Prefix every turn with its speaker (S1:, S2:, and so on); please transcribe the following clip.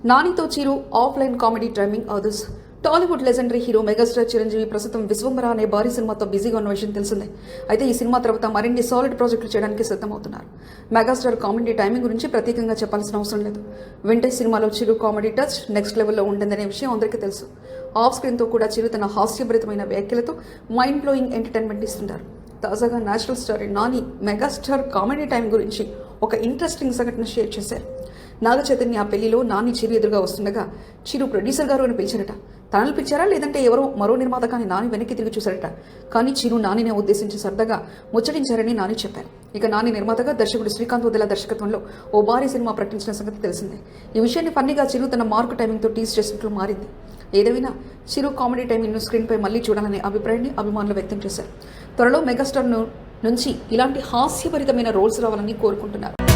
S1: నానితో Chiru offline comedy timing అదర్స్. Tollywood legendary hero megastar Chiranjeevi ప్రస్తుతం విశ్వంబర అనే భారీ సినిమాతో బిజీగా ఉన్న విషయం తెలిసిందే. అయితే ఈ సినిమా తర్వాత మరిన్ని సాలిడ్ ప్రాజెక్టులు చేయడానికి సిద్ధమవుతున్నారు. మెగాస్టార్ కామెడీ టైమింగ్ గురించి ప్రత్యేకంగా చెప్పాల్సిన అవసరం లేదు. వింటేజ్ సినిమాలో చిరు కామెడీ టచ్ నెక్స్ట్ లెవెల్లో ఉంటుందనే విషయం అందరికీ తెలుసు. ఆఫ్ స్క్రీన్తో కూడా చిరు తన హాస్యభరితమైన వ్యాఖ్యలతో మైండ్ బ్లోయింగ్ ఎంటర్టైన్మెంట్ ఇస్తుంటారు. తాజాగా national star Nani megastar comedy time గురించి ఒక ఇంట్రెస్టింగ్ సంఘటన షేర్ చేశారు. నాగ చైతన్య పెళ్లిలో నాని చిరు ఎదురుగా వస్తుండగా చిరు ప్రొడ్యూసర్ గారు అని పిలిచారట. తనలు పిలిచారా లేదంటే ఎవరో మరో నిర్మాత కానీ నాని వెనక్కి తిరిగి చూశారట. కానీ చిరు నానినే ఉద్దేశించి సరదాగా ముచ్చటించారని నాని చెప్పారు. ఇక నాని నిర్మాతగా దర్శకుడు శ్రీకాంత్ వదిల దర్శకత్వంలో ఓ భారీ సినిమా ప్రకటించిన సంగతి తెలిసిందే. ఈ విషయాన్ని ఫన్నీగా చిరు తన మార్క్ టైమింగ్తో టీజ్ చేసినట్లు మారింది. ఏదేమైనా చిరు కామెడీ టైమింగ్ను స్క్రీన్పై మళ్లీ చూడాలనే అభిప్రాయాన్ని అభిమానులు వ్యక్తం చేశారు. త్వరలో మెగాస్టార్ నుంచి ఇలాంటి హాస్యభరితమైన రోల్స్ రావాలని కోరుకుంటున్నారు.